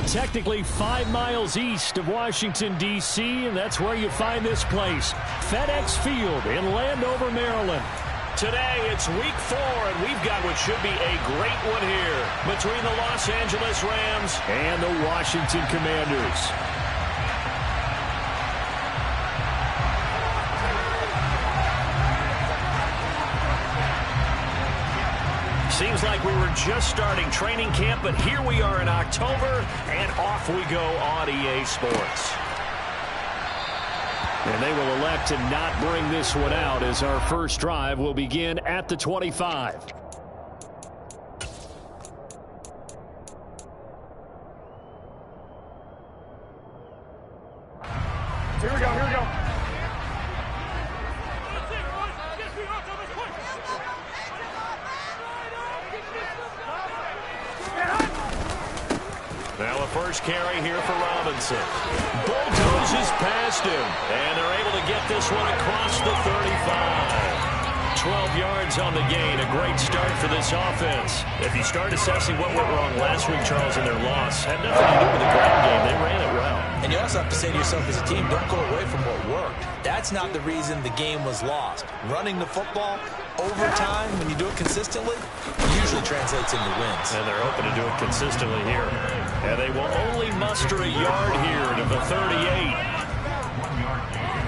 technically 5 miles east of Washington, D.C., and that's where you find this place, FedEx Field in Landover, Maryland. Today, it's week 4, and we've got what should be a great one here between the Los Angeles Rams and the Washington Commanders. Seems like we were just starting training camp, but here we are in October, and off we go on EA Sports. And they will elect to not bring this one out as our first drive will begin at the 25. Here we go, here we go. Now a first carry here for Robinson. Bulldozes past him, and they're able to get this one across the 35. 12 yards on the gain, a great start for this offense. If you start assessing what went wrong last week, Charles, in their loss, had nothing to do with the ground game. They ran it well. And you also have to say to yourself as a team, don't go away from what worked. That's not the reason the game was lost. Running the football over time, when you do it consistently, usually translates into wins. And they're hoping to do it consistently here. And they will only muster a yard here to the 38.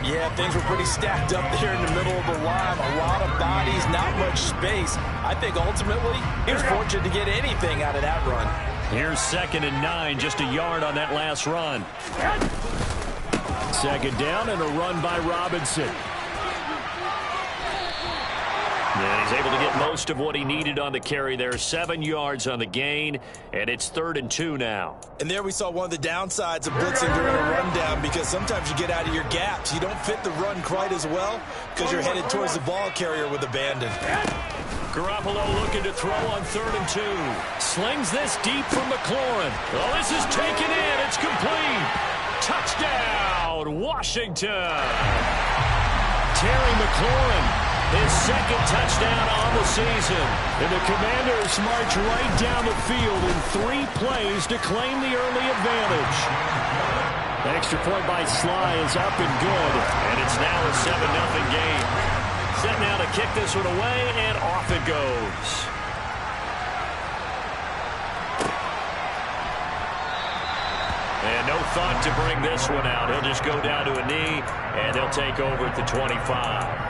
Yeah, things were pretty stacked up there in the middle of the line. A lot of bodies, not much space. I think ultimately he was fortunate to get anything out of that run. Here's 2nd and 9, just a yard on that last run. 2nd down and a run by Robinson. And he's able to get most of what he needed on the carry there. 7 yards on the gain, and it's 3rd and 2 now. And there we saw one of the downsides of blitzing during a rundown, because sometimes you get out of your gaps. You don't fit the run quite as well because you're headed towards the ball carrier with abandon. Garoppolo looking to throw on 3rd and 2. Slings this deep from McLaurin. Oh, this is taken in. It's complete. Touchdown, Washington. Terry McLaurin. His 2nd touchdown on the season. And the Commanders march right down the field in 3 plays to claim the early advantage. Extra point by Sly is up and good. And it's now a 7-0 game. Set now to kick this one away, and off it goes. And no thought to bring this one out. He'll just go down to a knee, and they'll take over at the 25.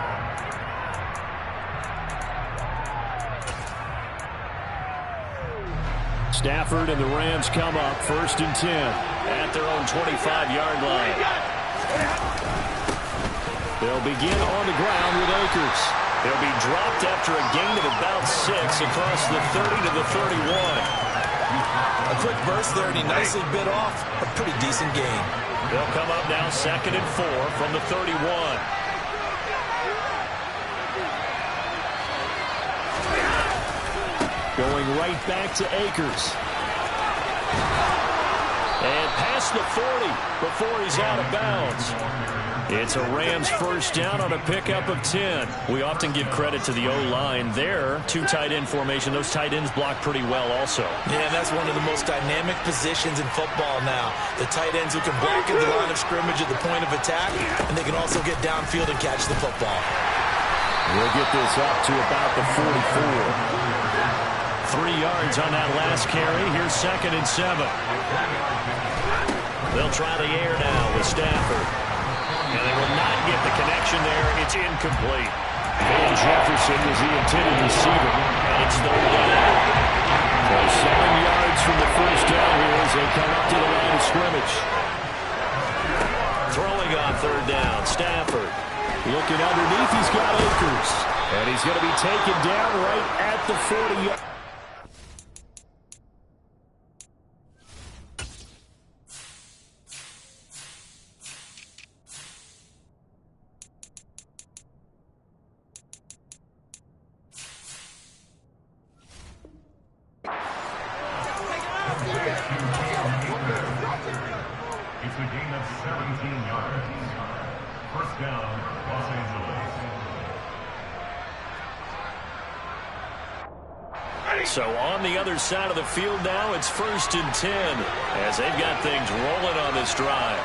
Stafford and the Rams come up 1st and 10. At their own 25-yard line. They'll begin on the ground with Akers. They'll be dropped after a gain of about 6 across the 30 to the 31. A quick burst there, and he nicely bit off a pretty decent gain. They'll come up now 2nd and 4 from the 31. Going right back to Akers. And past the 40 before he's out of bounds. It's a Rams first down on a pickup of 10. We often give credit to the O-line there. 2 tight end formation. Those tight ends block pretty well also. Yeah, that's one of the most dynamic positions in football now. The tight ends who can block at the line of scrimmage at the point of attack, and they can also get downfield and catch the football. We'll get this up to about the 44. 3 yards on that last carry. Here's 2nd and 7. They'll try the air now with Stafford. And they will not get the connection there. It's incomplete. Van Jefferson was the intended receiver. And it's 3rd down. So 7 yards from the first down here as they come up to the line of scrimmage. Throwing on 3rd down, Stafford. Looking underneath, he's got Akers. And he's going to be taken down right at the 40-yard. It's a gain of 17 yards. First down, Los Angeles. So on the other side of the field now, it's 1st and 10 as they've got things rolling on this drive.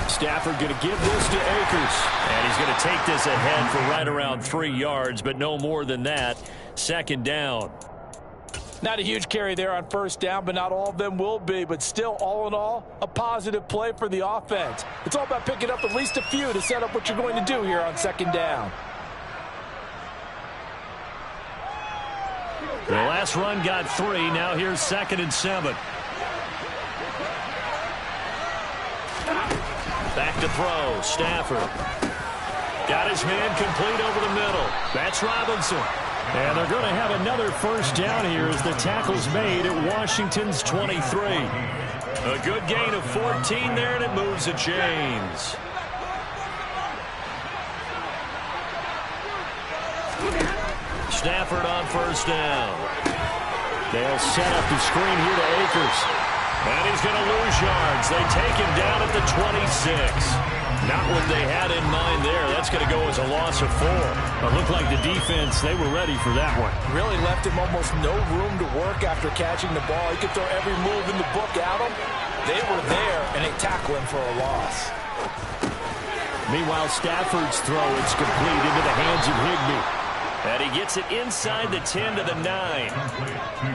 Stafford going to give this to Akers. And he's going to take this ahead for right around 3 yards, but no more than that. 2nd down. Not a huge carry there on 1st down, but not all of them will be. But still, all in all, a positive play for the offense. It's all about picking up at least a few to set up what you're going to do here on 2nd down. The last run got 3. Now here's 2nd and 7. Back to throw. Stafford. Got his man complete over the middle. That's Robinson. And they're going to have another 1st down here as the tackle's made at Washington's 23. A good gain of 14 there, and it moves the chains. Stafford on 1st down. They'll set up the screen here to Akers. And he's going to lose yards. They take him down at the 26. Not what they had in mind there. That's going to go as a loss of 4. It looked like the defense, they were ready for that one. Really left him almost no room to work after catching the ball. He could throw every move in the book at him. They were there, and they tackle him for a loss. Meanwhile, Stafford's throw, it's complete into the hands of Higbee. And he gets it inside the 10 to the 9.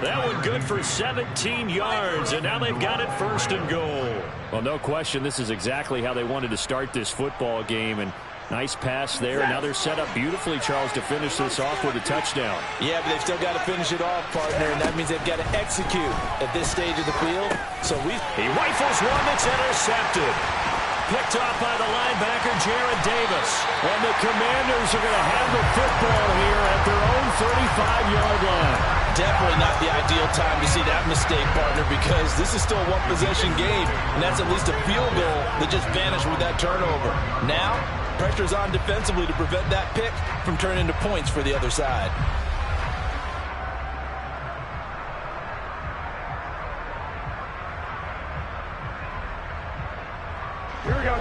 That one good for 17 yards, and now they've got it 1st and goal. Well, no question, this is exactly how they wanted to start this football game. And nice pass there. And now they're set up beautifully, Charles, to finish this off with a touchdown. Yeah, but they've still got to finish it off, partner, and that means they've got to execute at this stage of the field. So he rifles one that's intercepted. Picked off by the linebacker, Jarrad Davis. And the Commanders are going to have the football here at their own 35-yard line. Definitely not the ideal time to see that mistake, partner, because this is still a one-possession game, and that's at least a field goal that just vanished with that turnover. Now, pressure's on defensively to prevent that pick from turning into points for the other side.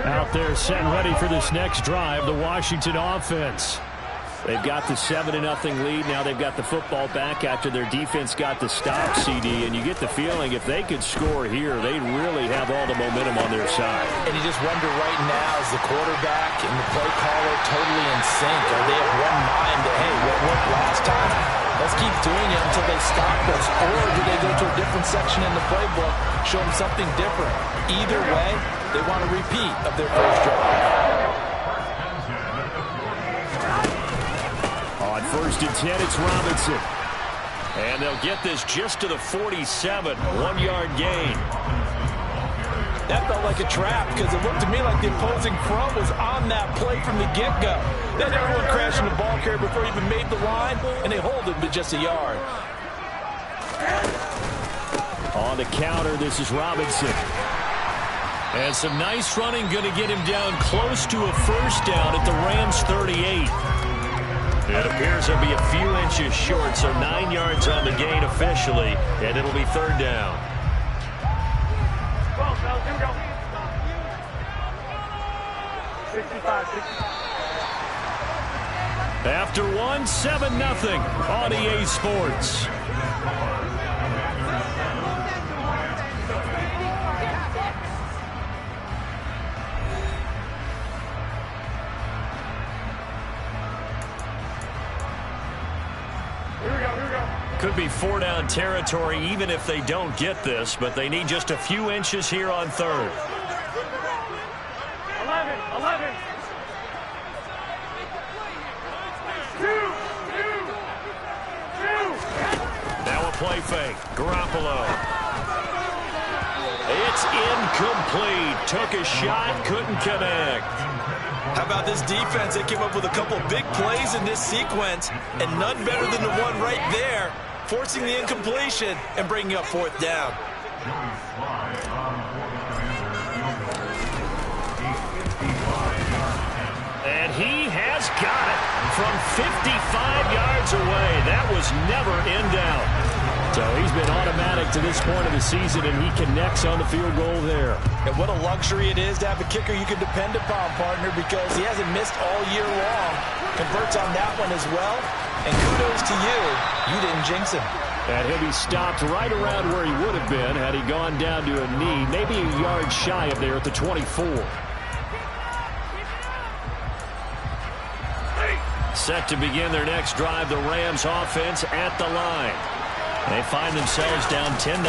Out there set and ready for this next drive, the Washington offense. They've got the 7-0 lead. Now they've got the football back after their defense got the stop, CD. And you get the feeling if they could score here, they'd really have all the momentum on their side. And you just wonder right now, is the quarterback and the play caller totally in sync? Are they of one mind that, hey, what worked last time? Let's keep doing it until they stop us. Or do they go to a different section in the playbook, show them something different? Either way, they want a repeat of their first drive. On 1st and 10, it's Robinson. And they'll get this just to the 47, 1-yard gain. That felt like a trap because it looked to me like the opposing front was on that play from the get-go. Then everyone crashed in the ball carrier before he even made the line, and they hold him to just a yard. On the counter, this is Robinson. And some nice running going to get him down close to a 1st down at the Rams 38. It appears he'll be a few inches short, so 9 yards on the gain officially, and it'll be 3rd down. Well, here we go. 65, 65. After one, 7-0 on EA Sports. Could be 4-down territory even if they don't get this, but they need just a few inches here on 3rd. 11. 2. Now a play fake. Garoppolo. It's incomplete. Took a shot, couldn't connect. How about this defense? They came up with a couple big plays in this sequence, and none better than the one right there, forcing the incompletion and bringing up 4th down. And he has got it from 55 yards away. That was never in doubt. So he's been automatic to this point of the season, and he connects on the field goal there. And what a luxury it is to have a kicker you can depend upon, partner, because he hasn't missed all year long. Converts on that one as well. And kudos to you. You didn't jinx him. And he'll be stopped right around where he would have been had he gone down to a knee, maybe a yard shy of there at the 24. Set to begin their next drive, the Rams offense at the line. They find themselves down 10-0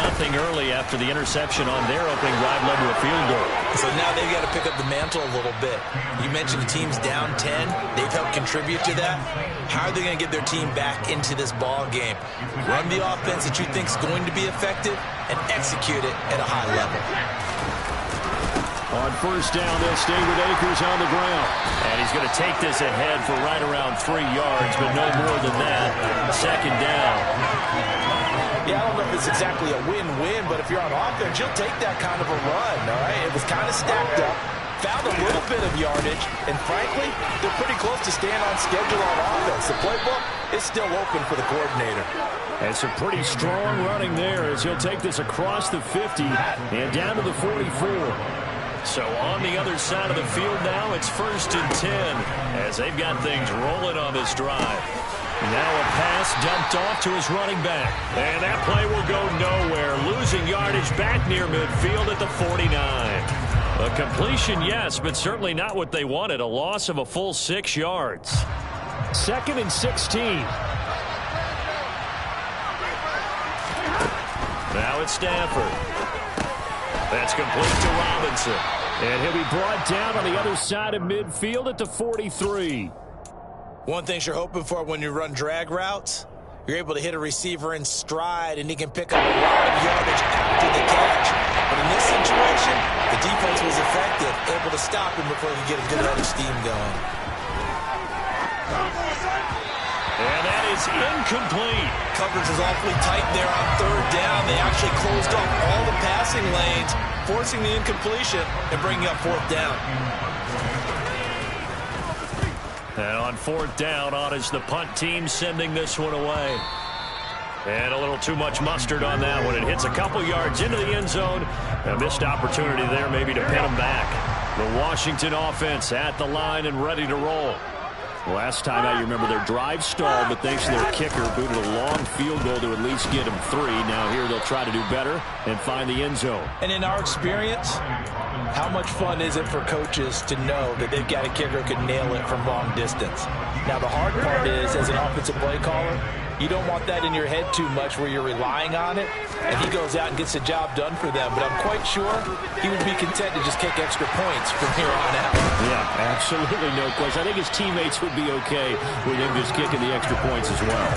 early after the interception on their opening drive led to a field goal. So now they've got to pick up the mantle a little bit. You mentioned the team's down 10. They've helped contribute to that. How are they going to get their team back into this ball game? Run the offense that you think is going to be effective and execute it at a high level. On first down, they'll stay with Akers on the ground. And he's going to take this ahead for right around 3 yards, but no more than that. Second down. Yeah, I don't know if it's exactly a win-win, but if you're on offense, you'll take that kind of a run, all right? It was kind of stacked up, found a little bit of yardage, and frankly, they're pretty close to staying on schedule on offense. The playbook is still open for the coordinator. And some pretty strong running there as he'll take this across the 50 and down to the 44. So on the other side of the field now, it's 1st and 10 as they've got things rolling on this drive. Now a pass dumped off to his running back. And that play will go nowhere. Losing yardage back near midfield at the 49. A completion, yes, but certainly not what they wanted. A loss of a full 6 yards. 2nd and 16. Now it's Stafford. That's complete to Robinson. And he'll be brought down on the other side of midfield at the 43. One thing you're hoping for when you run drag routes, you're able to hit a receiver in stride, and he can pick up a lot of yardage after the catch. But in this situation, the defense was effective, able to stop him before he could get a good head of steam going. And that is incomplete. Coverage was awfully tight there on 3rd down. They actually closed off all the passing lanes, forcing the incompletion and bringing up 4th down. And on 4th down, on is the punt team sending this one away. And a little too much mustard on that one. It hits a couple yards into the end zone. A missed opportunity there maybe to pin them back. The Washington offense at the line and ready to roll. Last time out, you remember their drive stalled, but thanks to their kicker, booted a long field goal to at least get them 3. Now here they'll try to do better and find the end zone. And in our experience, how much fun is it for coaches to know that they've got a kicker who can nail it from long distance? Now the hard part is, as an offensive play caller, you don't want that in your head too much where you're relying on it, and he goes out and gets the job done for them. But I'm quite sure he would be content to just kick extra points from here on out. Yeah, absolutely no question. I think his teammates would be okay with him just kicking the extra points as well.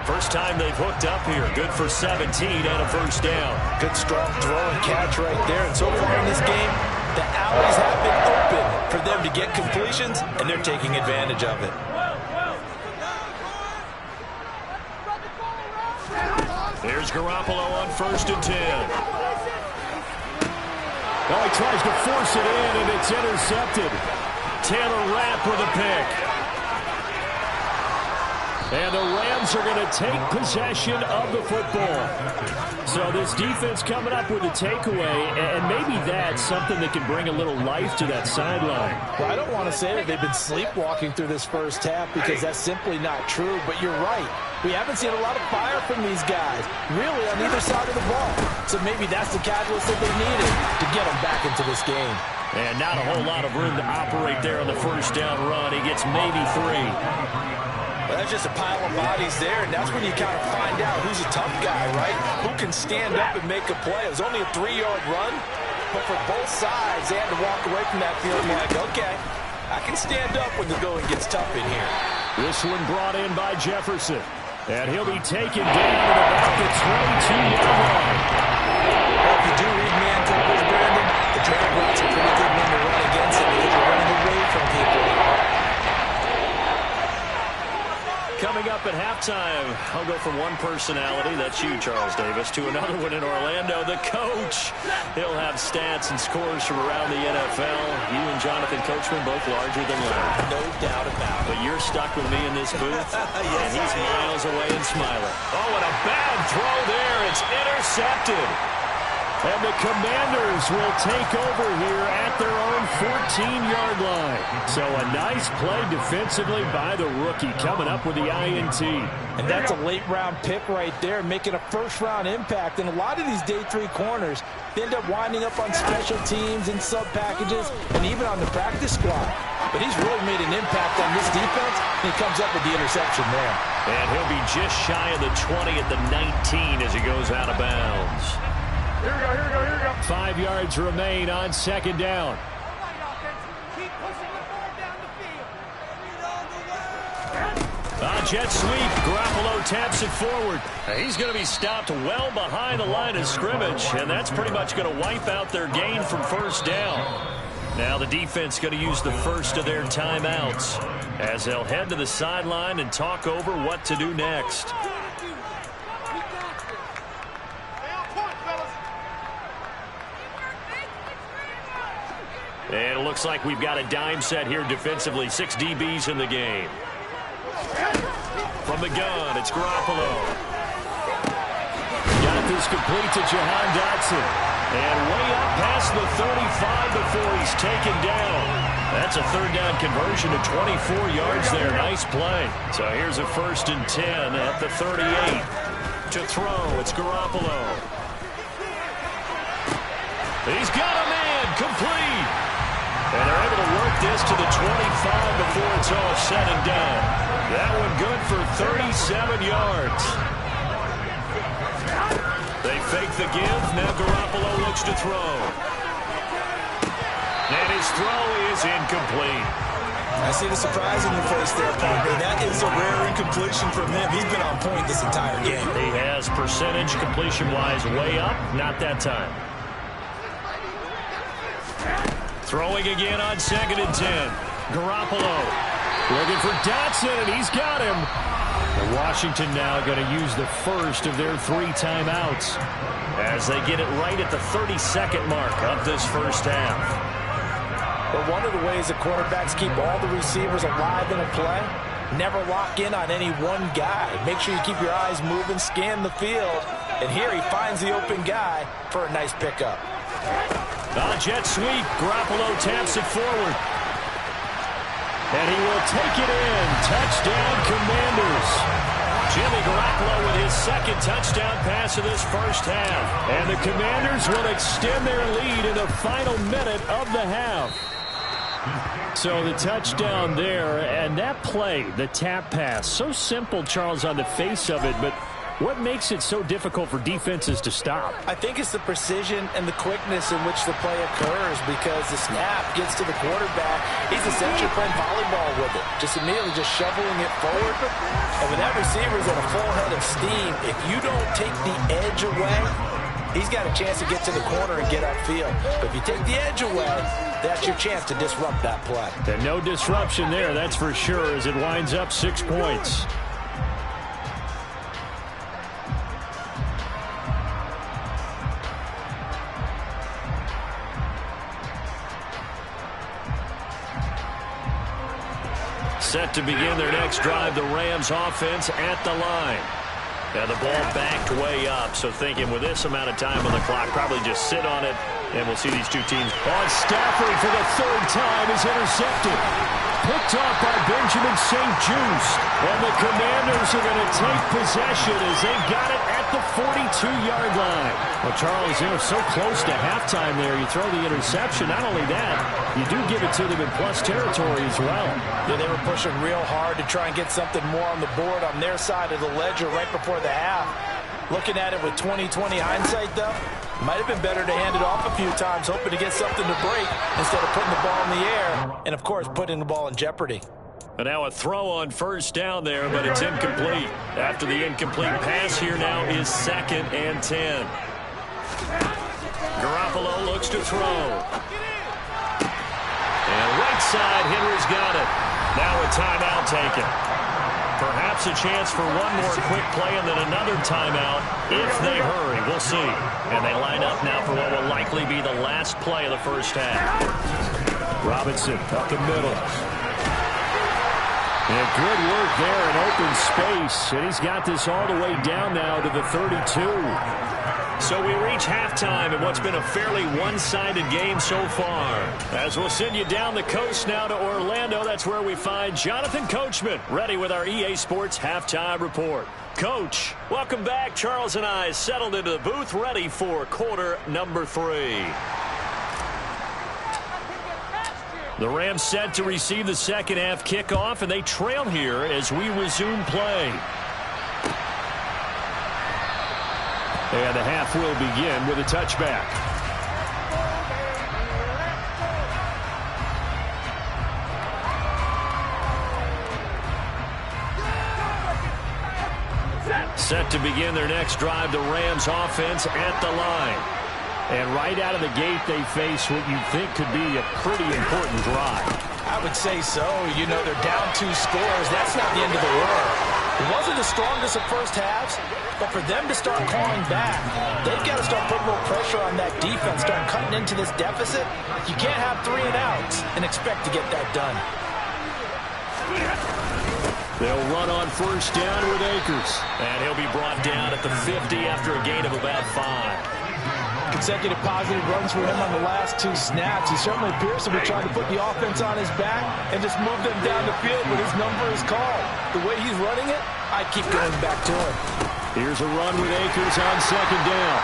First time they've hooked up here. Good for 17 and a first down. Good strong throw and catch right there. And so far in this game, the alleys have been open for them to get completions, and they're taking advantage of it. Here's Garoppolo on 1st and 10. Oh, he tries to force it in, and it's intercepted. Taylor Rapp with a pick. And the Rams are going to take possession of the football. So this defense coming up with a takeaway, and maybe that's something that can bring a little life to that sideline. Well, I don't want to say that they've been sleepwalking through this first half because that's simply not true, but you're right. We haven't seen a lot of fire from these guys, really, on either side of the ball. So maybe that's the catalyst that they needed to get them back into this game. And not a whole lot of room to operate there on the first down run. He gets maybe 3. Well, that's just a pile of bodies there, and that's when you kind of find out who's a tough guy, right? Who can stand up and make a play. It was only a 3-yard run, but for both sides, they had to walk away from that field like, okay, I can stand up when the going gets tough in here. This one brought in by Jefferson, and he'll be taken down at about the 22-yard line. Well, if you do read man totals, Brandon, the drag route's a pretty good one to run against it because you're running away from people. Coming up at halftime, I'll go from one personality, that's you, Charles Davis, to another one in Orlando, the coach. He'll have stats and scores from around the NFL. You and Jonathan Coachman both larger than life. No doubt about it. But you're stuck with me in this booth, Yes, and he's miles away and smiling. Oh, and a bad throw there. It's intercepted. And the Commanders will take over here at their own 14-yard line. So a nice play defensively by the rookie, coming up with the INT. And that's a late-round pick right there, making a first-round impact. And a lot of these day 3 corners, they end up winding up on special teams and sub-packages and even on the practice squad. But he's really made an impact on this defense, and he comes up with the interception there. And he'll be just shy of the 20 at the 19 as he goes out of bounds. Here we go, here we go, here we go. 5 yards remain on 2nd down. Keep pushing the ball down the field. Jet sweep. Garoppolo taps it forward. He's going to be stopped well behind the line of scrimmage, and that's pretty much going to wipe out their gain from first down. Now the defense going to use the first of their timeouts as they'll head to the sideline and talk over what to do next. And it looks like we've got a dime set here defensively. 6 DBs in the game. From the gun, it's Garoppolo. Got this complete to Jahan Dotson. And way up past the 35 before he's taken down. That's a 3rd down conversion to 24 yards there. Nice play. So here's a 1st and 10 at the 38. To throw, it's Garoppolo. He's got a man, complete. And they're able to work this to the 25 before it's all said and done. That one good for 37 yards. They fake the give. Now Garoppolo looks to throw. And his throw is incomplete. I see the surprise in your face there, partner. That is a rare incompletion from him. He's been on point this entire game. He has percentage completion-wise way up. Not that time. Throwing again on 2nd and 10. Garoppolo looking for Dotson, and he's got him. And Washington now going to use the first of their 3 timeouts as they get it right at the 32nd mark of this first half. But one of the ways that quarterbacks keep all the receivers alive in a play, never lock in on any one guy. Make sure you keep your eyes moving, scan the field. And here he finds the open guy for a nice pickup. Jet sweep. Garoppolo taps it forward. And he will take it in. Touchdown, Commanders. Jimmy Garoppolo with his 2nd touchdown pass of this first half. And the Commanders will extend their lead in the final minute of the half. So the touchdown there, and that play, the tap pass, so simple, Charles, on the face of it, but what makes it so difficult for defenses to stop? I think it's the precision and the quickness in which the play occurs, because the snap gets to the quarterback. He's essentially playing volleyball with it, just immediately just shoveling it forward. And when that receiver's at a full head of steam, if you don't take the edge away, he's got a chance to get to the corner and get upfield. But if you take the edge away, that's your chance to disrupt that play. And no disruption there, that's for sure, as it winds up 6 points. Set to begin their next drive, the Rams offense at the line. Now the ball backed way up, so thinking with this amount of time on the clock, probably just sit on it, and we'll see these two teams. On Stafford for the 3rd time is intercepted. Picked off by Benjamin St. Juste. And the Commanders are going to take possession as they got it at the 42-yard line. Well, Charles, so close to halftime there. You throw the interception. Not only that, you do give it to them in plus territory as well. Yeah, they were pushing real hard to try and get something more on the board on their side of the ledger right before the half. Looking at it with 20/20 hindsight, though, might have been better to hand it off a few times, hoping to get something to break instead of putting the ball in the air and, of course, putting the ball in jeopardy. And now a throw on first down there, but it's incomplete. After the incomplete pass, here now is 2nd and 10. Garoppolo looks to throw. And right side, Henry's got it. Now a timeout taken. Perhaps a chance for one more quick play and then another timeout if they hurry. We'll see. And they line up now for what will likely be the last play of the first half. Robinson up the middle. And good work there in open space. And he's got this all the way down now to the 32. So we reach halftime in what's been a fairly one-sided game so far. As we'll send you down the coast now to Orlando, that's where we find Jonathan Coachman, ready with our EA Sports Halftime Report. Coach, welcome back. Charles and I settled into the booth, ready for quarter number 3. The Rams set to receive the second half kickoff, and they trail here as we resume play. And the half will begin with a touchback. Set to begin their next drive, the Rams offense at the line. And right out of the gate, they face what you think could be a pretty important drive. I would say so. You know, they're down 2 scores. That's not the end of the world. It wasn't the strongest of first halves, but for them to start clawing back, they've got to start putting more pressure on that defense, start cutting into this deficit. You can't have 3 and outs and expect to get that done. They'll run on first down with Akers. And he'll be brought down at the 50 after a gain of about 5. Consecutive positive runs for him on the last 2 snaps. He certainly appears to be trying to put the offense on his back and just move them down the field when his number is called. The way he's running it, I keep going back to him. Here's a run with Akers on second down.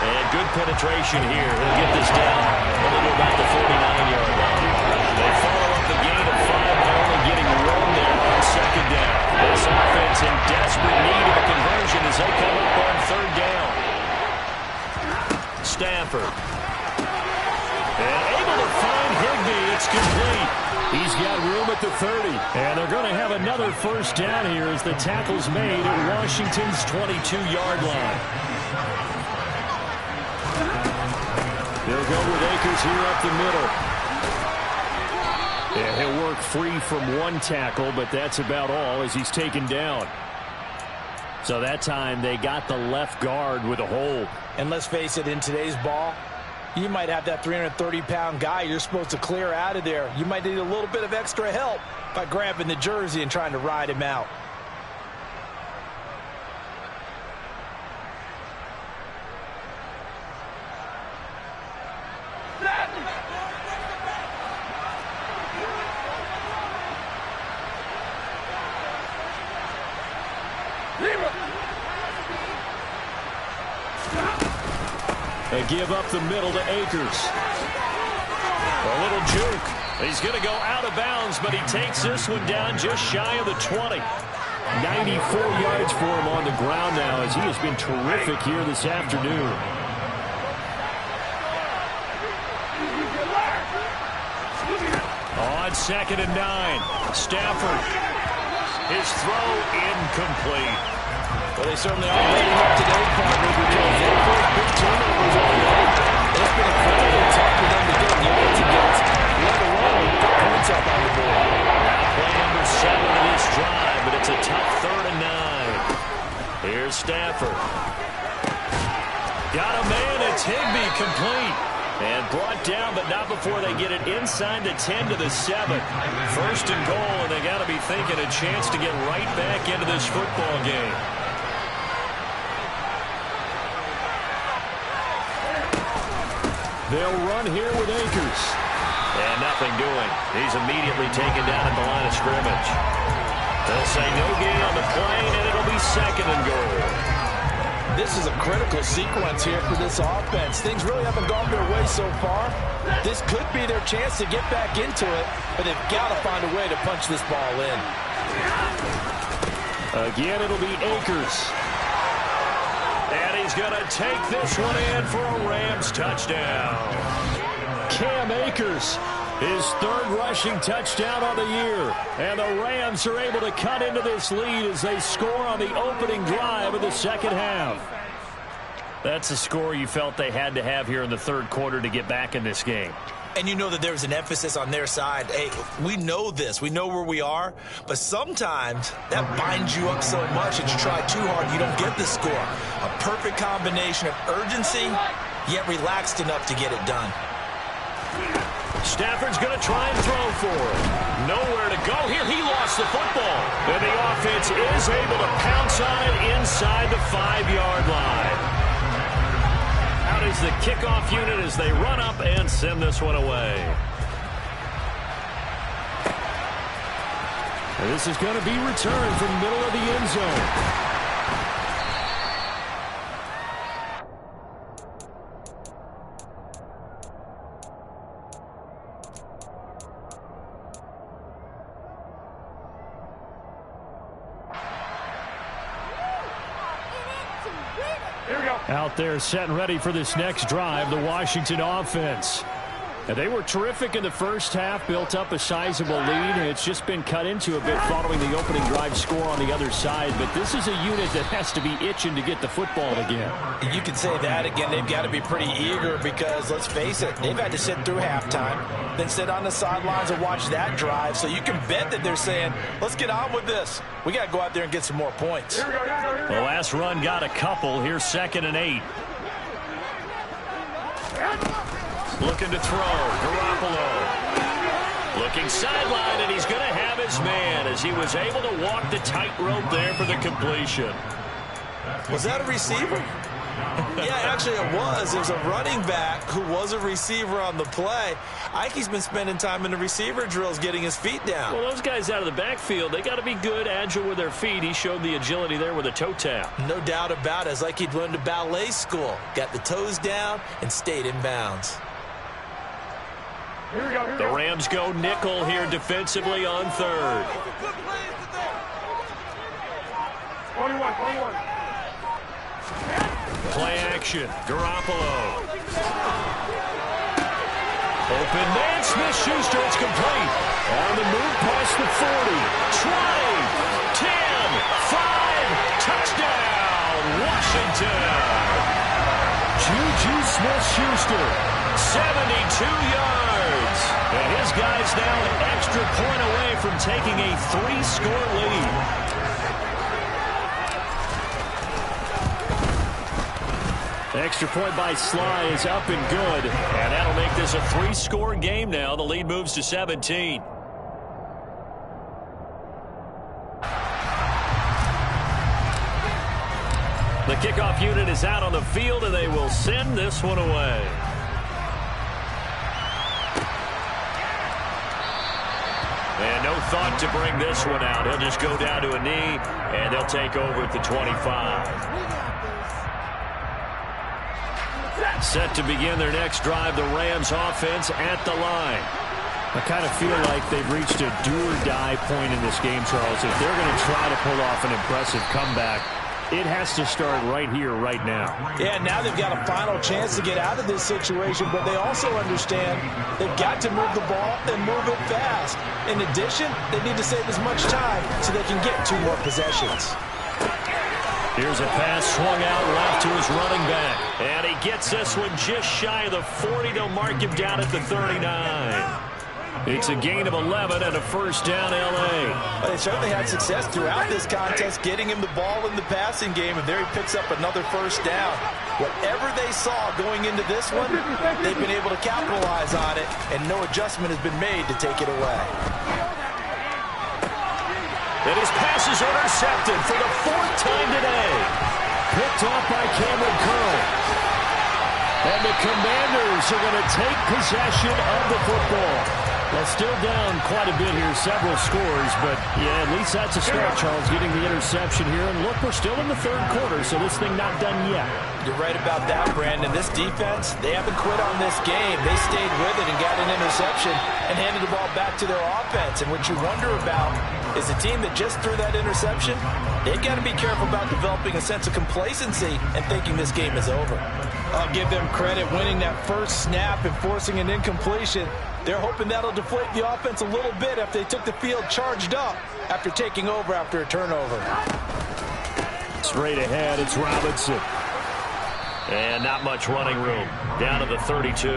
And good penetration here. He'll get this down a little about the 49-yard line. They follow up the gain of 5 by only getting 1 there on second down. This offense in desperate need of a conversion as they come up on third down. Stafford. And able to find Higbee. It's complete. He's got room at the 30. And they're going to have another first down here as the tackle's made at Washington's 22-yard line. They'll go with Akers here up the middle. And he'll work free from 1 tackle, but that's about all as he's taken down. So that time they got the left guard with a hold. And let's face it, in today's ball, you might have that 330-pound guy you're supposed to clear out of there. You might need a little bit of extra help by grabbing the jersey and trying to ride him out. They give up the middle to Akers. A little juke. He's going to go out of bounds, but he takes this one down just shy of the 20. 94 yards for him on the ground now as he has been terrific here this afternoon. On second and 9, Stafford. His throw incomplete. Well, they certainly are waiting up today, partner, because their first big turnovers all day. It's been incredibly tough for them to get yards against, let alone put points up on the board. Now play number 7 of this drive, but it's a tough 3rd and 9. Here's Stafford. Got a man, it's Higbee, complete. And brought down, but not before they get it inside the 10 to the 7. 1st and goal, and they got to be thinking a chance to get right back into this football game. They'll run here with Akers. And nothing doing. He's immediately taken down at the line of scrimmage. They'll say no gain on the play, and it'll be 2nd and goal. This is a critical sequence here for this offense. Things really haven't gone their way so far. This could be their chance to get back into it, but they've got to find a way to punch this ball in. Again, it'll be Akers. And he's going to take this one in for a Rams touchdown. Cam Akers, his 3rd rushing touchdown of the year. And the Rams are able to cut into this lead as they score on the opening drive of the second half. That's a score you felt they had to have here in the 3rd quarter to get back in this game. And you know that there's an emphasis on their side. Hey, we know this. We know where we are. But sometimes that binds you up so much that you try too hard, you don't get the score. A perfect combination of urgency, yet relaxed enough to get it done. Stafford's going to try and throw for it. Nowhere to go here. He lost the football. And the offense is able to pounce on it inside the 5-yard line. Out is the kickoff unit as they run up and send this one away. And this is going to be returned from the middle of the end zone. Out there set and ready for this next drive, the Washington offense. And they were terrific in the first half, built up a sizable lead. It's just been cut into a bit following the opening drive score on the other side. But this is a unit that has to be itching to get the football again. You can say that again. They've got to be pretty eager because, let's face it, they've had to sit through halftime, then sit on the sidelines and watch that drive. So you can bet that they're saying, let's get on with this. We got to go out there and get some more points. The last run got a couple. Here's 2nd and 8. Looking to throw. Garoppolo. Looking sideline, and he's going to have his man as he was able to walk the tightrope there for the completion. Was that a receiver? Yeah, actually it was. There's a running back who was a receiver on the play. Ike's been spending time in the receiver drills getting his feet down. Well, those guys out of the backfield, they got to be good, agile with their feet. He showed the agility there with a toe tap. No doubt about it. It's like he'd learned to ballet school. Got the toes down and stayed in bounds. The Rams go nickel here defensively on 3rd. 21. Play action. Garoppolo. Open man. Smith-Schuster. It's complete. On the move past the 40. 20. 10. 5. Touchdown. Washington. Juju Smith-Schuster. 72 yards. And his guy's now an extra point away from taking a 3-score lead. Extra point by Sly is up and good. And that'll make this a 3-score game now. The lead moves to 17. The kickoff unit is out on the field, and they will send this one away. And no thought to bring this one out. He'll just go down to a knee, and they'll take over at the 25. Set to begin their next drive, the Rams offense at the line. I kind of feel like they've reached a do-or-die point in this game, Charles. If they're going to try to pull off an impressive comeback, it has to start right here, right now. Yeah, now they've got a final chance to get out of this situation, but they also understand they've got to move the ball and move it fast. In addition, they need to save as much time so they can get 2 more possessions. Here's a pass swung out left to his running back. And he gets this one just shy of the 40. They'll mark him down at the 39. It's a gain of 11 and a first down, L.A. Well, they certainly had success throughout this contest, getting him the ball in the passing game, and there he picks up another first down. Whatever they saw going into this one, they've been able to capitalize on it, and no adjustment has been made to take it away. And his pass is intercepted for the 4th time today. Picked off by Cameron Curl. And the Commanders are going to take possession of the football. Well, still down quite a bit here, several scores, but yeah, at least that's a start, Charles, getting the interception here. And look, we're still in the 3rd quarter, so this thing not done yet. You're right about that, Brandon. This defense, they haven't quit on this game. They stayed with it and got an interception and handed the ball back to their offense. And what you wonder about is a team that just threw that interception, they've got to be careful about developing a sense of complacency and thinking this game is over. I'll give them credit winning that first snap and forcing an incompletion. They're hoping that'll deflate the offense a little bit after they took the field charged up after taking over after a turnover. Straight ahead, it's Robinson. And not much running room. Down to the 32.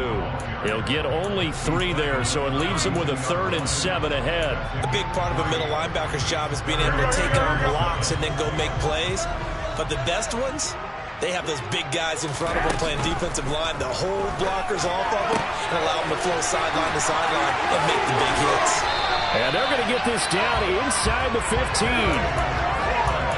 He'll get only 3 there, so it leaves him with a 3rd and 7 ahead. A big part of a middle linebacker's job is being able to take on blocks and then go make plays. But the best ones, they have those big guys in front of them playing defensive line that hold blockers off of them and allow them to flow sideline to sideline and make the big hits. And they're going to get this down inside the 15.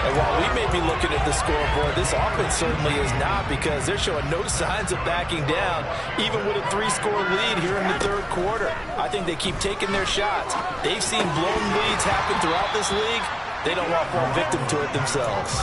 And while we may be looking at the scoreboard, this offense certainly is not, because they're showing no signs of backing down, even with a 3-score lead here in the 3rd quarter. I think they keep taking their shots. They've seen blown leads happen throughout this league. They don't want to fall victim to it themselves.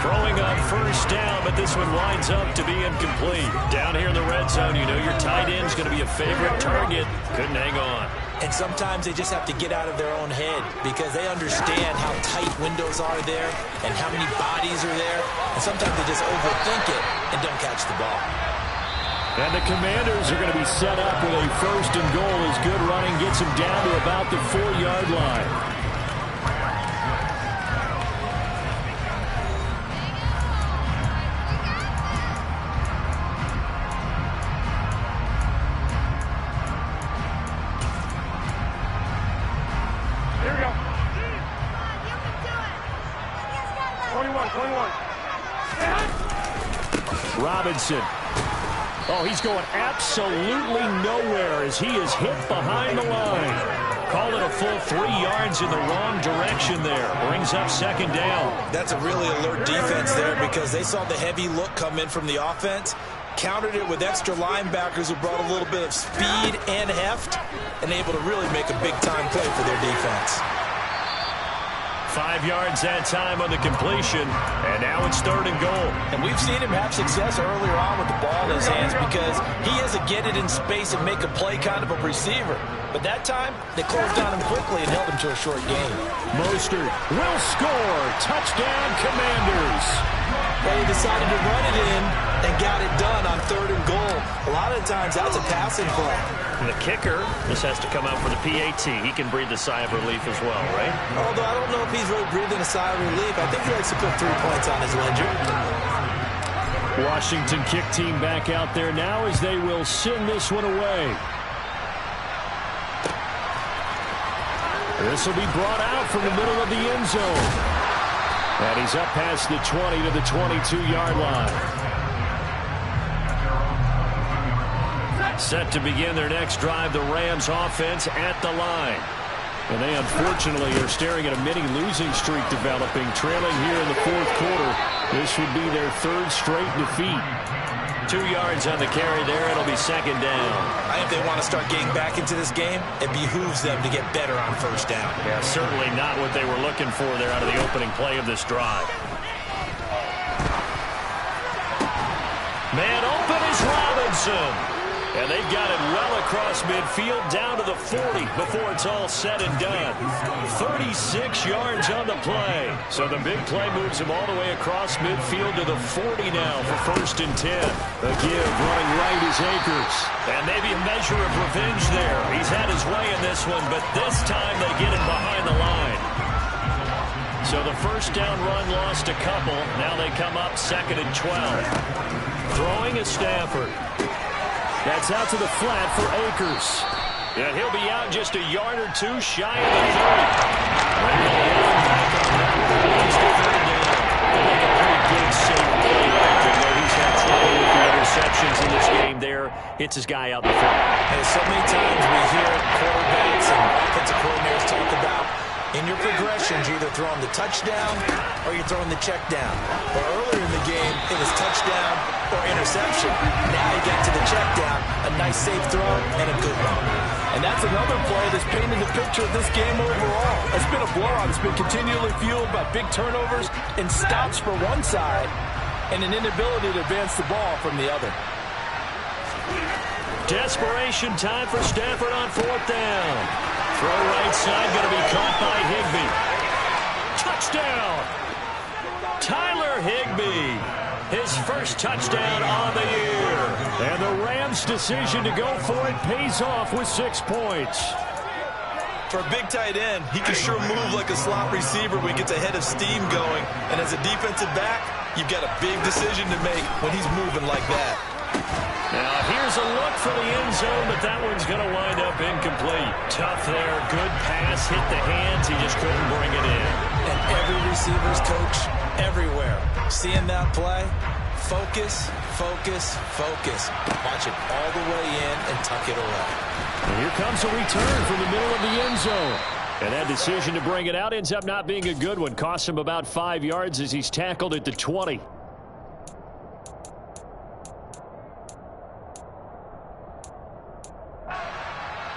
Throwing on 1st down, but this one winds up to be incomplete. Down here in the red zone, you know your tight end's going to be a favorite target. Couldn't hang on. And sometimes they just have to get out of their own head, because they understand how tight windows are there and how many bodies are there. And sometimes they just overthink it and don't catch the ball. And the Commanders are going to be set up with a 1st and goal as good running gets them down to about the 4-yard line. Robinson. Oh, he's going absolutely nowhere as he is hit behind the line. Call it a full 3 yards in the wrong direction there. Brings up 2nd down. That's a really alert defense there, because they saw the heavy look come in from the offense, countered it with extra linebackers who brought a little bit of speed and heft, and able to really make a big-time play for their defense. 5 yards that time on the completion, and now it's 3rd and goal. And we've seen him have success earlier on with the ball in his hands, because he is a get it in space and make a play kind of a receiver. But that time, they closed on him quickly and held him to a short gain. Mostert will score. Touchdown, Commanders. They decided to run it in and got it done on 3rd and goal. A lot of times, that's a passing play. And the kicker, this has to come out for the PAT. He can breathe a sigh of relief as well, right? Although I don't know if he's really breathing a sigh of relief. I think he likes to put 3 points on his ledger. Washington kick team back out there now as they will send this one away. This will be brought out from the middle of the end zone. And he's up past the 20 to the 22-yard line. Set to begin their next drive, the Rams offense at the line. And they unfortunately are staring at a mini losing streak developing, trailing here in the 4th quarter. This would be their 3rd straight defeat. 2 yards on the carry there. It'll be 2nd down. I think they want to start getting back into this game. It behooves them to get better on 1st down. Yeah, certainly not what they were looking for there out of the opening play of this drive. Man open is Robinson. And they've got it well across midfield down to the 40 before it's all said and done. 36 yards on the play. So the big play moves him all the way across midfield to the 40 now for 1st and 10. The give running right is Akers. And maybe a measure of revenge there. He's had his way in this one, but this time they get him behind the line. So the 1st down run lost a couple. Now they come up 2nd and 12. Throwing is Stafford. That's out to the flat for Akers. And he'll be out just a yard or 2 shy of the 30. He's had trouble with the interceptions in this game there. Hits his guy out the front. And so many times we hear quarterbacks and defensive coordinators talk about, in your progressions, you're either throwing the touchdown or you're throwing the check down. But earlier in the game, it was touchdown or interception. Now you get to the check down, a nice safe throw, and a good one. And that's another play that's painted the picture of this game overall. It's been a blowout. It's been continually fueled by big turnovers and stops for one side and an inability to advance the ball from the other. Desperation time for Stafford on 4th down. Throw right side, going to be caught by Higbee. Touchdown! Tyler Higbee, his 1st touchdown on the year. And the Rams' decision to go for it pays off with 6 points. For a big tight end, he can sure move like a slot receiver when he gets a head of steam going. And as a defensive back, you've got a big decision to make when he's moving like that. Now here's a look for the end zone, but that one's going to wind up incomplete. Tough there. Good pass. Hit the hands. He just couldn't bring it in. And every receiver's coach everywhere. Seeing that play, focus, focus, focus. Watch it all the way in and tuck it away. And here comes a return from the middle of the end zone. And that decision to bring it out ends up not being a good one. Costs him about 5 yards as he's tackled at the 20.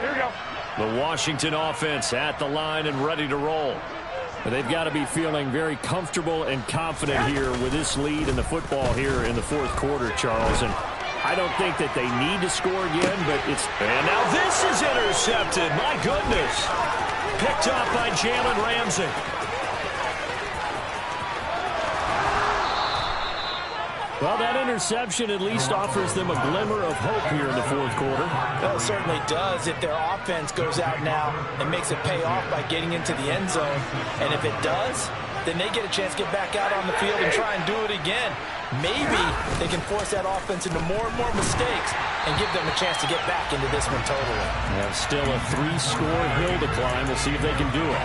Here we go. The Washington offense at the line and ready to roll. But they've got to be feeling very comfortable and confident here with this lead in the football here in the fourth quarter, Charles. And I don't think that they need to score again, but it's... And now this is intercepted. My goodness. Picked off by Jalen Ramsey. Well, that interception at least offers them a glimmer of hope here in the fourth quarter. Well, it certainly does if their offense goes out now and makes it pay off by getting into the end zone. And if it does, then they get a chance to get back out on the field and try and do it again. Maybe they can force that offense into more and more mistakes and give them a chance to get back into this one totally. They have still a 3-score hill to climb. We'll see if they can do it.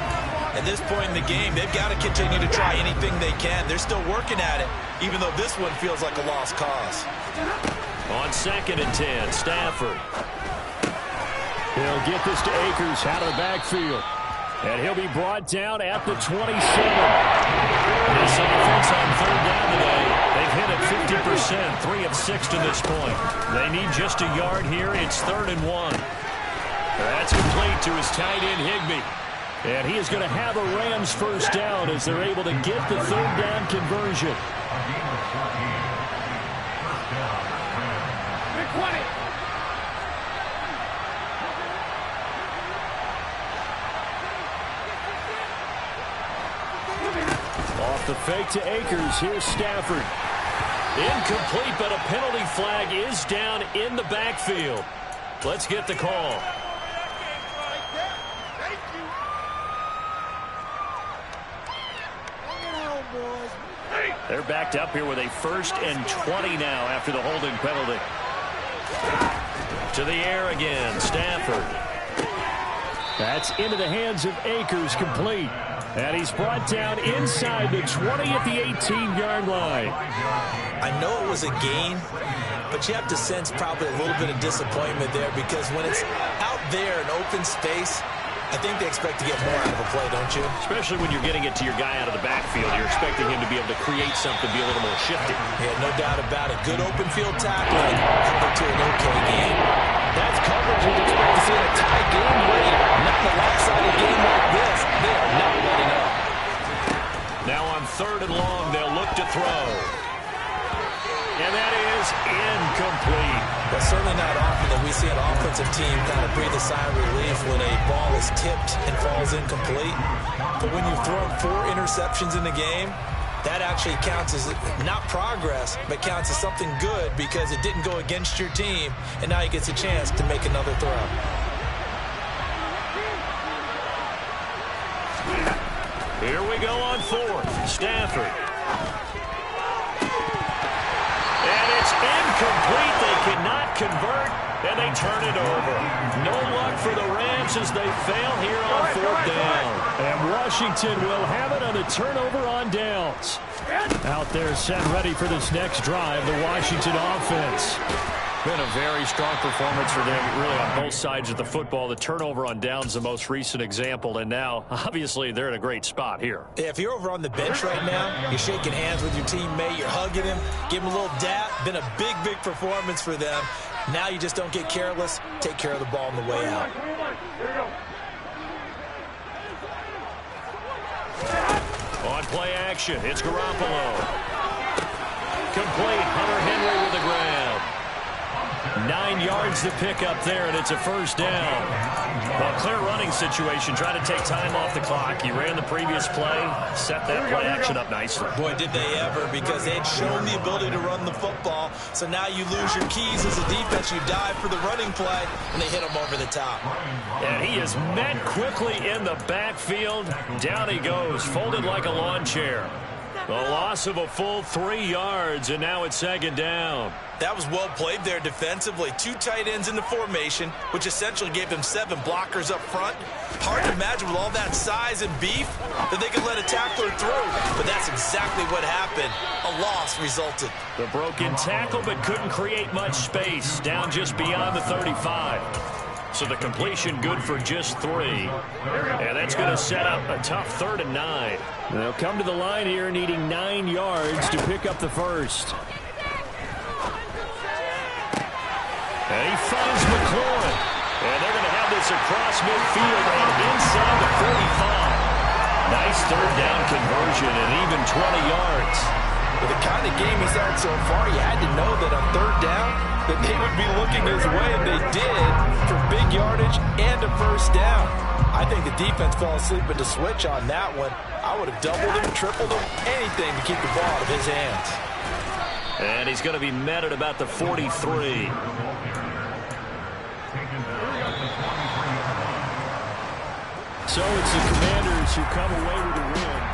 At this point in the game, they've got to continue to try anything they can. They're still working at it, even though this one feels like a lost cause. On 2nd and 10, Stafford. He'll get this to Akers out of the backfield. And he'll be brought down at the 27. This offense on 3rd down today, they've hit it 50%, 3 of 6 to this point. They need just a yard here. It's 3rd and 1. That's complete to his tight end, Higbee. And he is going to have a Rams first down as they're able to get the 3rd down conversion. Big 20. Off the fake to Akers. Here's Stafford. Incomplete, but a penalty flag is down in the backfield. Let's get the call. They're backed up here with a 1st and 20 now after the holding penalty. To the air again, Stafford. That's into the hands of Akers, complete. And he's brought down inside the 20 at the 18-yard line. I know it was a gain, but you have to sense probably a little bit of disappointment there because when it's out there in open space, I think they expect to get more out of a play, don't you? Especially when you're getting it to your guy out of the backfield. You're expecting him to be able to create something, be a little more shifty. Yeah, no doubt about it. Good open field tackling to an okay game. That's coverage you'd expect to see in a tie game late. Not in a lopsided game like this. They are not letting up. Now on 3rd and long, they'll look to throw. And that is incomplete. Well, certainly not often that we see an offensive team kind of breathe a sigh of relief when a ball is tipped and falls incomplete. But when you've thrown 4 interceptions in the game, that actually counts as not progress, but counts as something good because it didn't go against your team, and now he gets a chance to make another throw. Here we go on 4th. Stafford. And it's incomplete. They cannot convert, and they turn it over. No luck for the Rams as they fail here on 4th down. And Washington will have it on a turnover on downs. Out there set ready for this next drive, the Washington offense. Been a very strong performance for them, really, on both sides of the football. The turnover on downs, the most recent example, and now, obviously, they're in a great spot here. Yeah, if you're over on the bench right now, you're shaking hands with your teammate, you're hugging him, give him a little dap. Been a big, big performance for them. Now you just don't get careless. Take care of the ball on the way out. On play action, it's Garoppolo. Complete, Hunter Henry with the grab. 9 yards to pick up there, and it's a first down. Well, clear running situation, trying to take time off the clock. He ran the previous play, set that play action up nicely. Boy, did they ever, because they'd shown the ability to run the football. So now you lose your keys as a defense. You dive for the running play, and they hit him over the top. And he is met quickly in the backfield. Down he goes, folded like a lawn chair. A loss of a full 3 yards, and now it's second down. That was well played there defensively. 2 tight ends in the formation, which essentially gave them 7 blockers up front. Hard to imagine with all that size and beef that they could let a tackler through. But that's exactly what happened. A loss resulted. The broken tackle, but couldn't create much space. Down just beyond the 35. So the completion good for just 3. And that's going to set up a tough 3rd and 9. They'll come to the line here needing 9 yards to pick up the first. And he finds McLaurin. And they're going to have this across midfield and inside the 45. Nice 3rd down conversion and even 20 yards. With the kind of game he's had so far, you had to know that on 3rd down that they would be looking his way, and they did, for big yardage and a first down. I think the defense fell asleep at the switch on that one. I would have doubled him, tripled him, anything to keep the ball out of his hands. And he's going to be met at about the 43. So it's the Commanders who come away with the win.